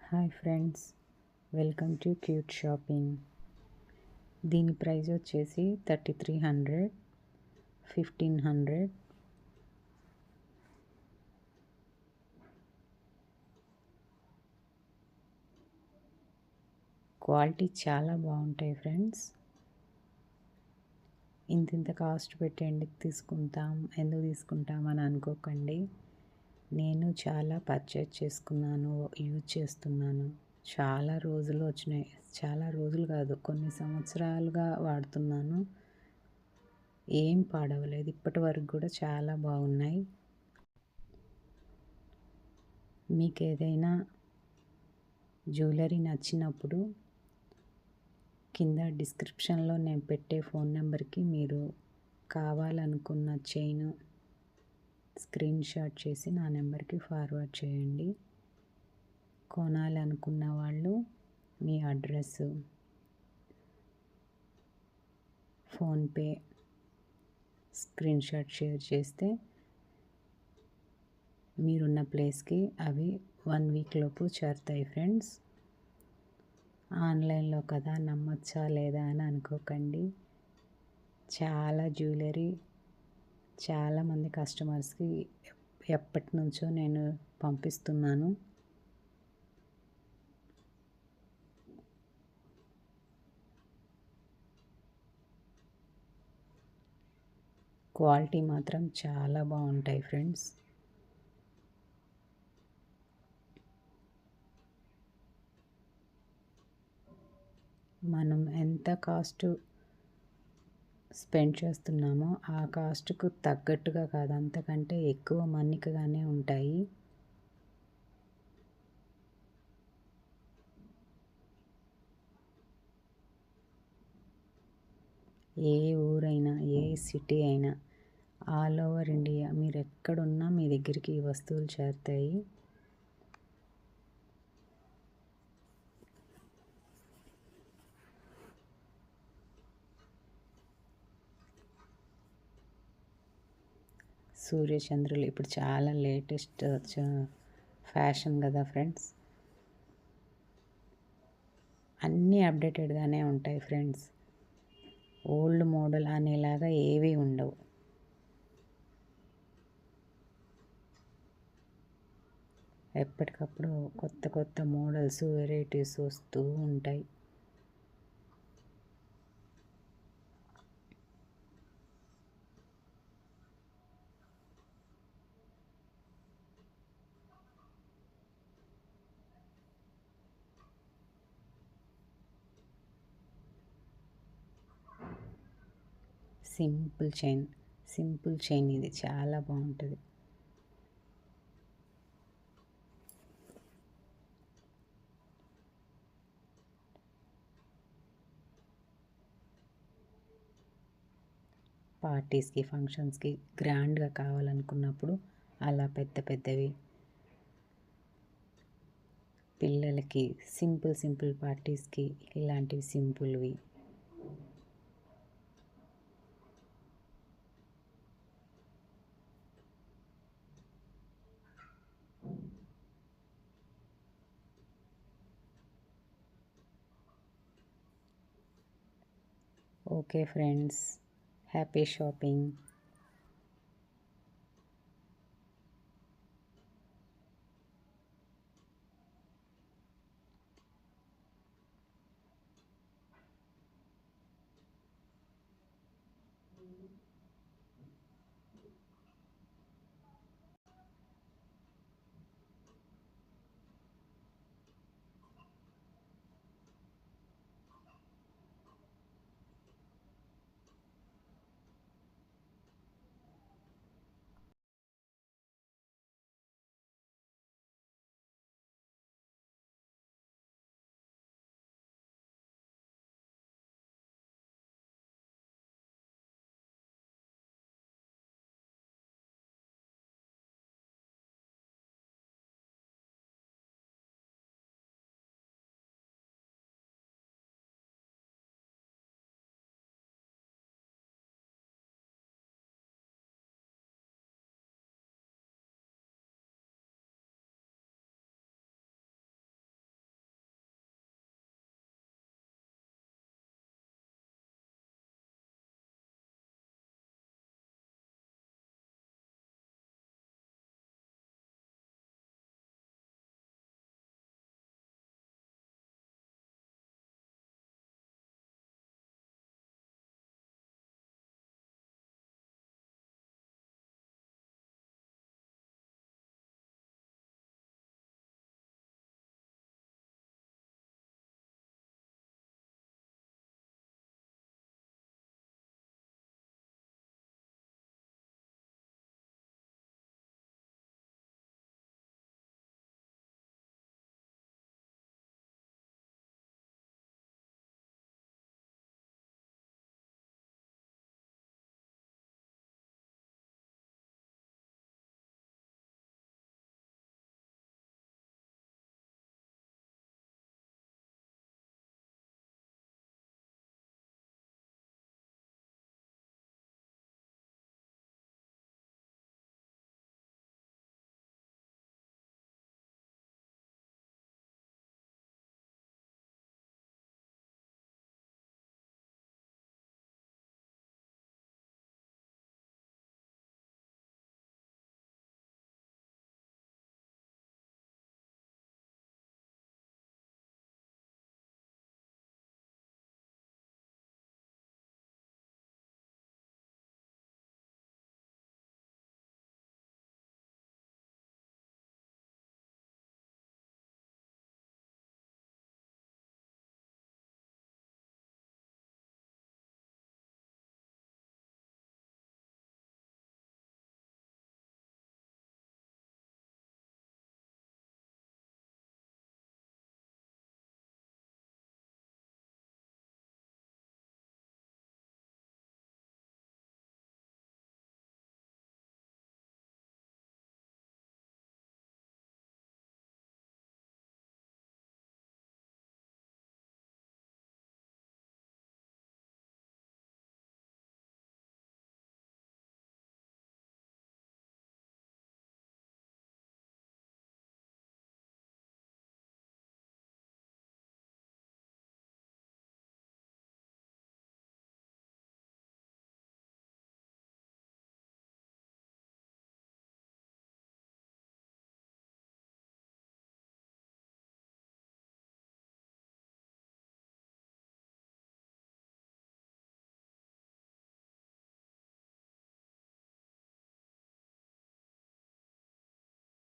Hi friends, welcome to cute shopping. దీని price వచ్చేసి 3300, 1500. Quality చాలా బాగుంటాయి ఫ్రెండ్స్. ఇంత కాస్ట్ పెట్టి ఎందుకు తీసుకుంటాం అని అనుకోకండి. నేను చాలా పర్చేజ్ చేసుకున్నాను, యూజ్ చేస్తున్నాను. చాలా రోజులు వచ్చినాయి, చాలా రోజులు కాదు, కొన్ని సంవత్సరాలుగా వాడుతున్నాను. ఏం పాడవలేదు, ఇప్పటి వరకు కూడా చాలా బాగున్నాయి. మీకు ఏదైనా జ్యువెలరీ నచ్చినప్పుడు కింద డిస్క్రిప్షన్లో నేను పెట్టే ఫోన్ నెంబర్కి మీరు కావాలనుకున్న చైన్ స్క్రీన్ షాట్ చేసి నా నెంబర్కి ఫార్వర్డ్ చేయండి. కొనాలనుకున్న వాళ్ళు మీ address, PhonePe screenshot share చేస్తే మీరున్న ప్లేస్కి అవి 1 వీక్ లోపు చేరుతాయి ఫ్రెండ్స్. ఆన్లైన్లో కదా, నమ్మచ్చా లేదా అని అనుకోకండి. చాలా జ్యువెలరీ చాలామంది కస్టమర్స్కి ఎప్పటి నుంచో నేను పంపిస్తున్నాను. క్వాలిటీ మాత్రం చాలా బాగుంటాయి ఫ్రెండ్స్. మనం ఎంత కాస్ట్ స్పెండ్ చేస్తున్నామో ఆ కాస్ట్కు తగ్గట్టుగా కాదు, అంతకంటే ఎక్కువ మన్నికగానే ఉంటాయి. ఏ ఊరైనా, ఏ సిటీ అయినా, ఆల్ ఓవర్ ఇండియా మీరు ఎక్కడున్నా మీ దగ్గరికి ఈ వస్తువులు చేరుతాయి. సూర్యచంద్రులు ఇప్పుడు చాలా లేటెస్ట్ ఫ్యాషన్ కదా ఫ్రెండ్స్. అన్నీ అప్డేటెడ్గానే ఉంటాయి ఫ్రెండ్స్. ఓల్డ్ మోడల్ అనేలాగా ఏవి ఉండవు. ఎప్పటికప్పుడు కొత్త కొత్త మోడల్స్, వెరైటీస్ వస్తూ ఉంటాయి. సింపుల్ చైన్ ఇది చాలా బాగుంటుంది. పార్టీస్కి, ఫంక్షన్స్కి గ్రాండ్గా కావాలనుకున్నప్పుడు అలా పెద్దవి, పిల్లలకి సింపుల్ పార్టీస్కి ఇలాంటివి సింపుల్వి. Okay friends, happy shopping.